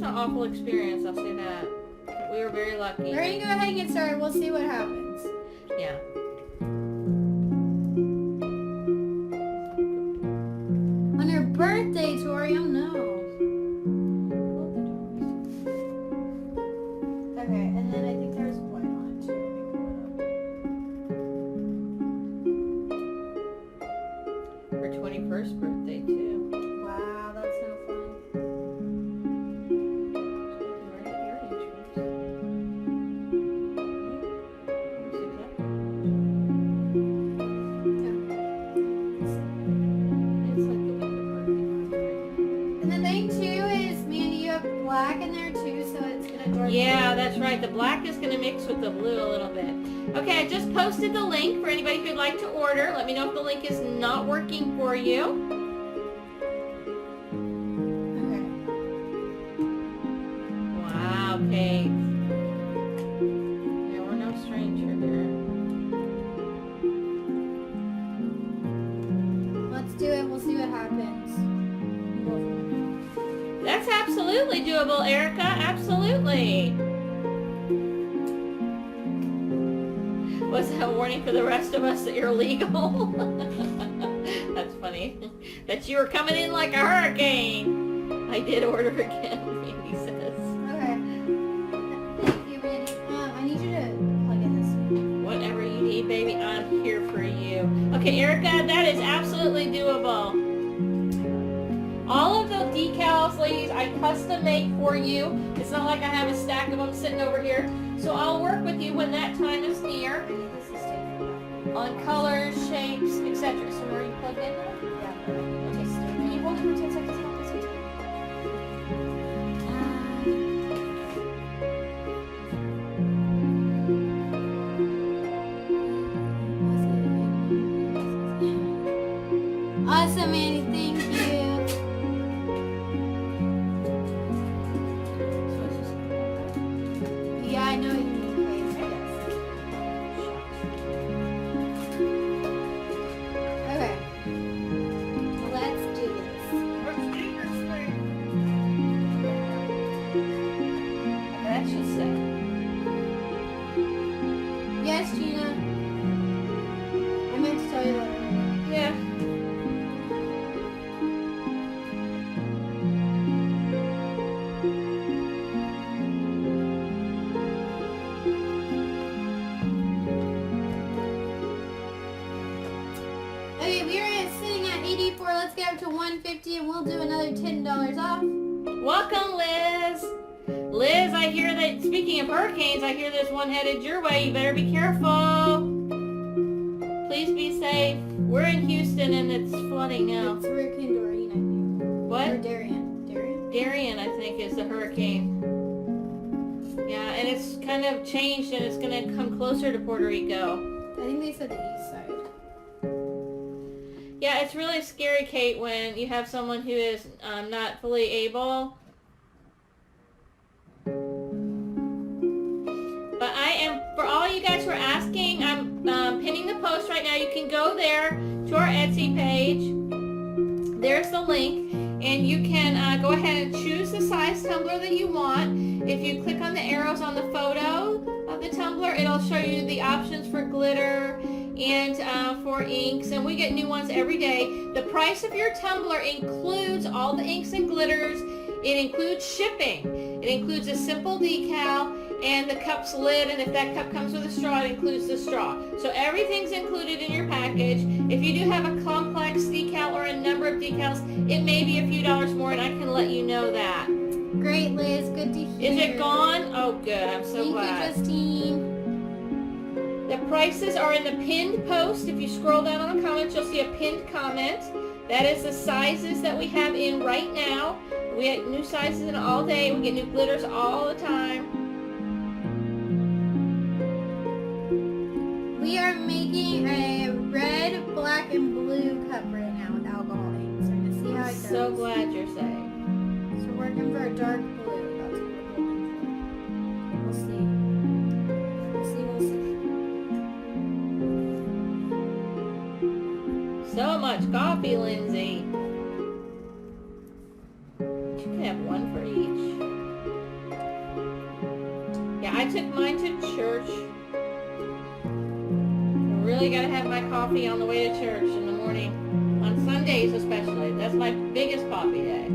was an awful experience, I'll say that. We were very lucky. We're gonna go ahead and get started. We'll see what happens. Yeah. On her birthday, Tori, oh no. Okay, and then I think there's white on it too. Her 21st birthday, too. Wow, that's so fun. And the thing too is, Mandy, you have black in there too, so it's gonna darken. Yeah, that's right. The black is going to mix with the blue a little bit. Okay, I just posted the link for anybody who'd like to order. Let me know if the link is not working for you. Okay. Wow, Kate. Yeah, we're no stranger here. Let's do it. We'll see what happens. That's absolutely doable, Erica. Absolutely. Was that a warning for the rest of us that you're illegal? That's funny. That you were coming in like a hurricane. I did order again, Mandy says. Okay. Thank you, Mandy. I need you to plug in this. Whatever you need, baby, I'm here for you. Okay, Erica, that is absolutely doable. All of the decals, ladies, I custom make for you. It's not like I have a stack of them sitting over here. So I'll work with you when that time is near on colors, shapes, etc. So are you plugged in now? Yeah. Okay, so can you hold it for 10 seconds? Awesome, Mandy. Thank you. Yeah, I know what you mean. Okay. Let's do this. That should say. Yes, Gina. I meant to tell you that. Yeah. Okay, we are sitting at 84. Let's get up to 150 and we'll do another $10 off. Welcome, Liz. Liz, I hear that, speaking of hurricanes, I hear there's one headed your way. You better be careful. Please be safe. We're in Houston and it's flooding now. It's Hurricane Doreen, I think. Or What? Darian. Darian, I think, is the hurricane. Yeah, and it's kind of changed and it's going to come closer to Puerto Rico. I think they said the east side. Yeah, it's really scary, Kate, when you have someone who is not fully able. But I am, for all you guys who are asking, I'm pinning the post right now. You can go there to our Etsy page. There's the link. And you can go ahead and choose the size tumbler that you want. If you click on the arrows on the photo of the tumbler, it'll show you the options for glitter and for inks. And we get new ones every day. The price of your tumbler includes all the inks and glitters. It includes shipping. It includes a simple decal and the cup's lid, and if that cup comes with a straw, it includes the straw. So everything's included in your package. If you do have a complex decal or a number of decals, it may be a few dollars more, and I can let you know that. Great, Liz. Good to hear. Is it gone? Oh, good. I'm so glad. Thank you, Justine. The prices are in the pinned post. If you scroll down on the comments, you'll see a pinned comment. That is the sizes that we have in right now. We get new sizes in all day. We get new glitters all the time. We are making a red, black, and blue cup right now with alcohol ink. So we're going to see how it goes. So glad you're safe. So we're working for a dark blue. That's what we're hoping for. We'll see. We'll see. So much coffee, Lindsay. You can have one for each. I took mine to church. I really gotta have my coffee on the way to church in the morning. On Sundays especially. That's my biggest coffee day.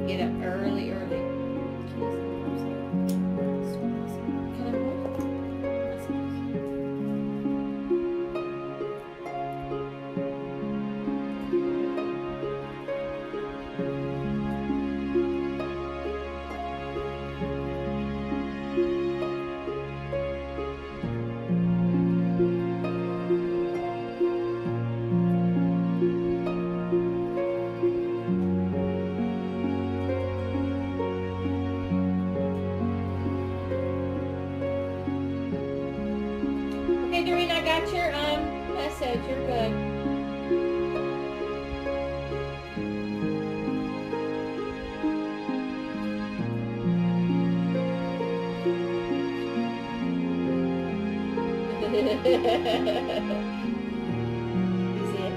Get up early. Okay, Doreen, I got your message. You're good. You see it?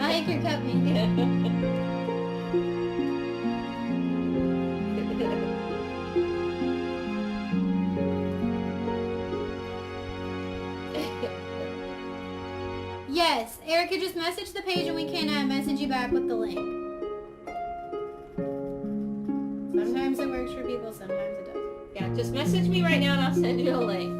I think you're cut me. Yes, Erica, just message the page and we can message you back with the link. Sometimes it works for people, sometimes it doesn't. Yeah, just message me right now and I'll send you a link.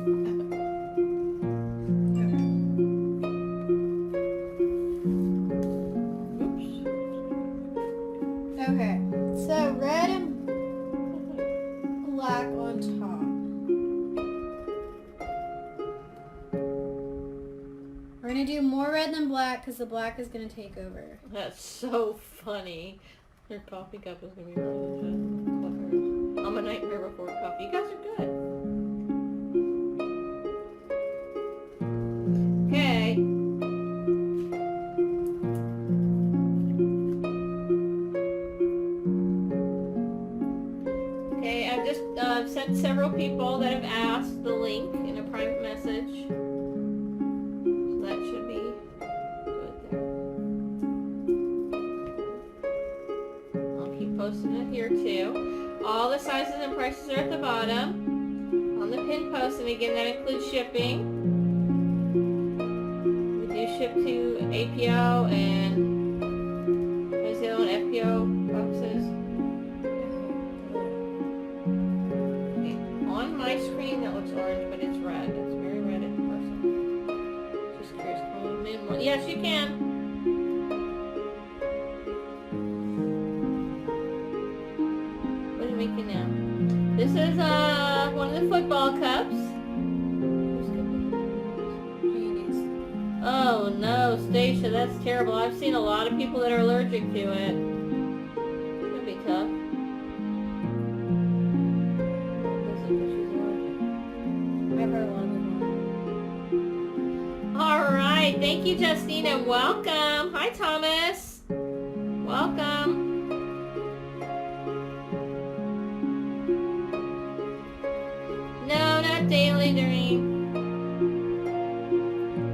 Okay, so red and black on top. We're gonna do more red than black because the black is gonna take over. That's so funny. Your coffee cup is gonna be really good. I'm a nightmare before coffee. You guys are good. Okay. Okay, I've just sent several people that have asked the link in a private message. So that should be good there. I'll keep posting it here too. All the sizes and prices are at the bottom on the pin post, and again that includes shipping. We do ship to APO and New Zealand FPO boxes. Okay. On my screen that looks orange, but it's red. It's very red in person. Just curious. Yes, you can. Now. This is one of the football cups. Oh no, Stacia, that's terrible. I've seen a lot of people that are allergic to it. That'd be tough. I've heard a lot of people. Alright, thank you, Justina. Welcome. Hi, Thomas. Welcome. No, not daily, Doreen.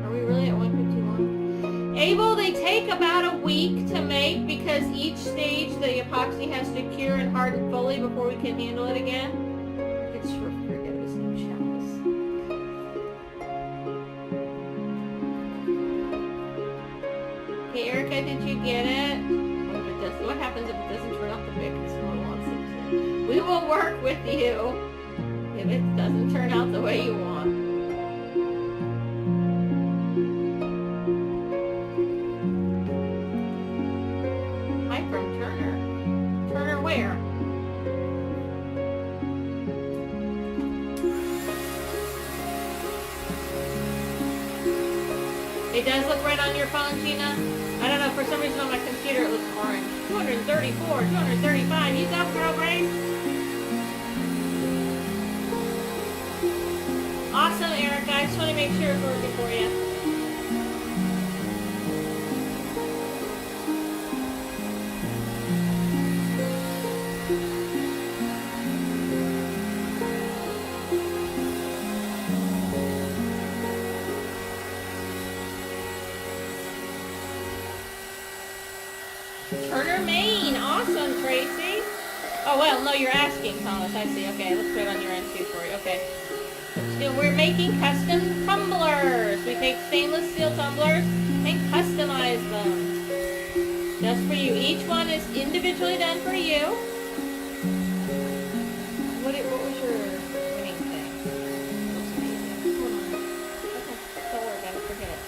Are we really at 151? Abel, they take about a week to make because each stage the epoxy has to cure and harden fully before we can handle it again. It's sure forget this new chalice. Okay, Erica, did you get it? What happens if it doesn't turn out the way someone wants it to? We will work with you. If it doesn't turn out the way you want. Hi from Turner. Turner where? It does look red on your phone, Gina? I don't know, for some reason on my computer it looks orange. 234, 235, you go, girl brain. Awesome, Erica. I just want to make sure it's working for you. Turner, Maine. Awesome, Tracy. Oh, well, no, you're asking, Thomas. I see. Okay, let's put it on your end too for you. Okay. So we're making custom tumblers. We take stainless steel tumblers and customize them. Just for you. Each one is individually done for you. What was your winning thing? Hold on. Okay, don't worry about it. Forget it.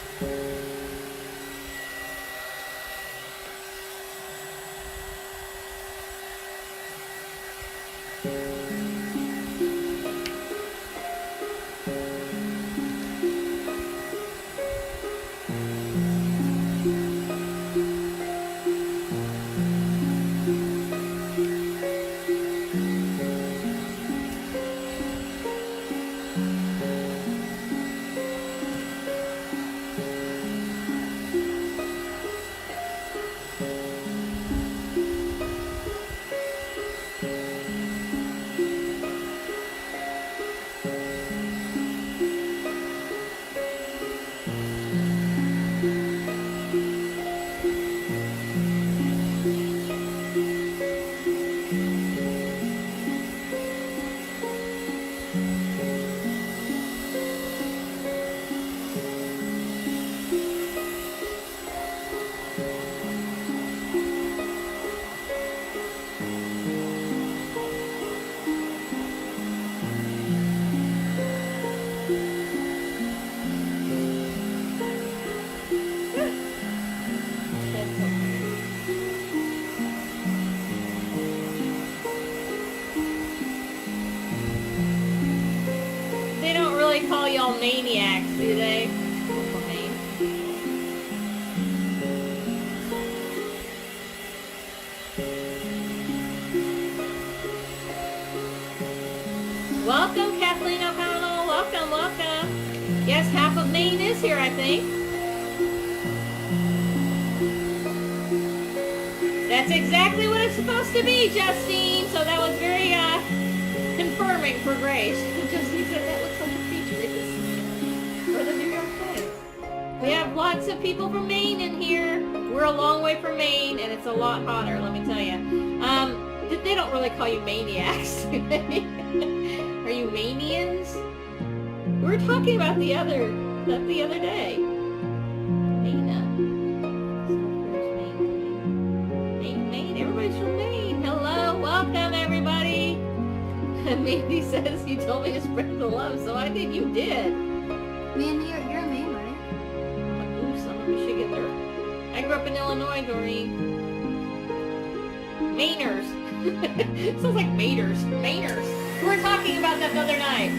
They don't really call y'all maniacs, do they? Welcome, Kathleen O'Connell. Welcome, welcome. Yes, half of Maine is here, I think. That's exactly what it's supposed to be, Justine. So that was very confirming for Grace. Justine said that looks like a Patriots for the New York Times. We have lots of people from Maine in here. We're a long way from Maine, and it's a lot hotter, let me tell you. They don't really call you maniacs, do they? Are you manians? We were talking about that the other day. Maine. Maine. Everybody's from Maine. Hello, welcome everybody. Mandy says you told me to spread the love, so I think you did. Mandy, you're a Maine, right? Ooh, son of a Michigander. I grew up in Illinois, Doreen. Mainers. Sounds like Mainers. We were talking about that the other night.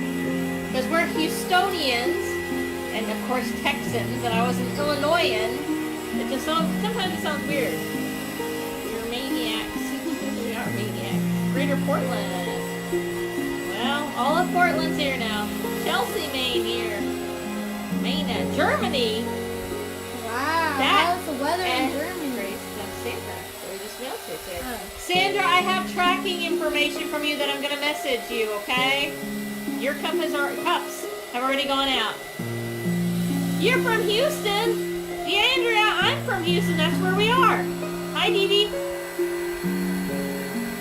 Because we're Houstonians, and of course Texans, and I was an Illinoisan. It just sometimes it sounds weird. You're maniacs. We are maniacs. Greater Portland. Well, all of Portland's here now. Chelsea, Maine here. Maine, Germany. Wow, how's the weather in Germany? Sandra, I have tracking information from you that I'm going to message you, okay? Your cups have already gone out. You're from Houston? Deandra, I'm from Houston. That's where we are. Hi, Dee Dee.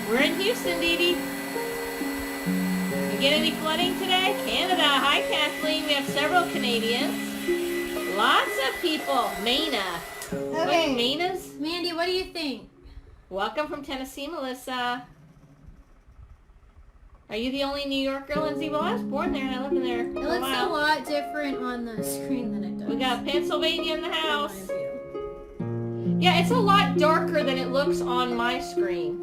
We're in Houston, Dee Dee. You get any flooding today? Canada. Hi, Kathleen. We have several Canadians. Lots of people. Maina. Okay. What, Mina's? Mandy, what do you think? Welcome from Tennessee, Melissa. Are you the only New York girl, Lindsay? Well, I was born there and I lived in there It for a looks while. a lot different on the screen than it does. We got Pennsylvania in the house. In my view. Yeah, it's a lot darker than it looks on my screen.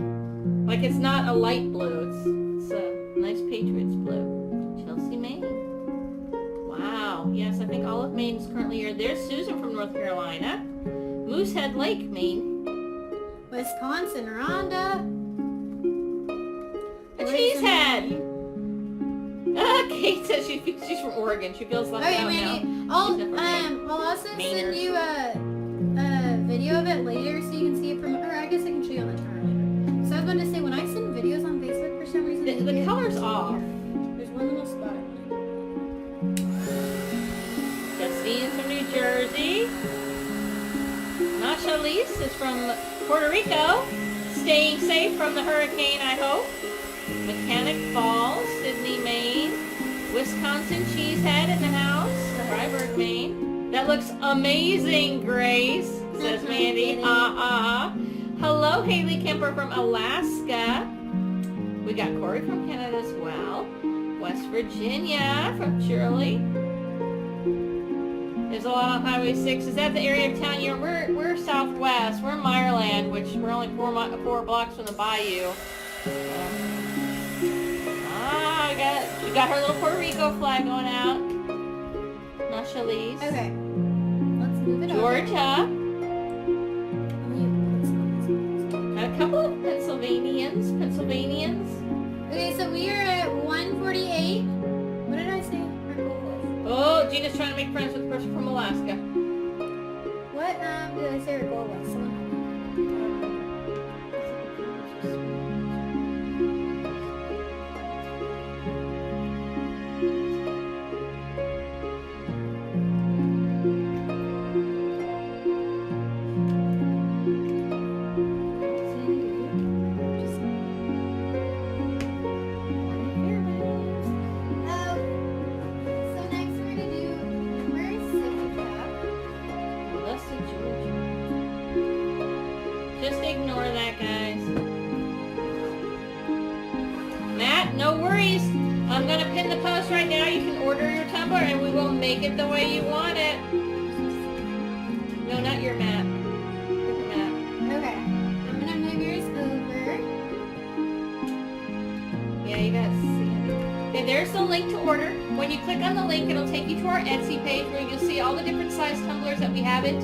Like it's not a light blue. It's a nice Patriots blue. Chelsea, Maine. Wow. Yes, I think all of Maine is currently here. There's Susan from North Carolina. Moosehead Lake, Maine. Wisconsin, Rhonda. A cheesehead. Kate says she's from Oregon. She feels left Okay, out Mandy. now. I'll also send you a video of it later so you can see it from, or I guess I can show you on the timer later. So I was going to say, when I send videos on Facebook for some reason, The color's off. There's one little spot on Justine's from New Jersey. Nasha Lise is from Puerto Rico. staying safe from the hurricane, I hope. Mechanic Falls, Sydney, Maine. Wisconsin Cheesehead in the house, Freiburg, Maine. That looks amazing, Grace, says Mandy. Hello, Haley Kemper from Alaska. We got Corey from Canada as well. West Virginia from Shirley. There's a lot on Highway 6. Is that the area of town we're southwest. We're in Meyerland, which we're only 4 blocks from the bayou. We got her little Puerto Rico flag going out. Nachalise. Okay. Let's move it Georgia. on. Got a couple of Pennsylvanians. Okay, so we are at 148. What did I say our goal was? Oh, Gina's trying to make friends with a person from Alaska. What did I say our goal was? Someone Just ignore that, guys. Matt, no worries. I'm going to pin the post right now. You can order your tumbler and we will make it the way you want it. No, not your Matt. Different Matt. Okay. I'm gonna move yours over. Yeah, you got to see it. Okay, there's the link to order. When you click on the link, it'll take you to our Etsy page where you'll see all the different size tumblers that we have in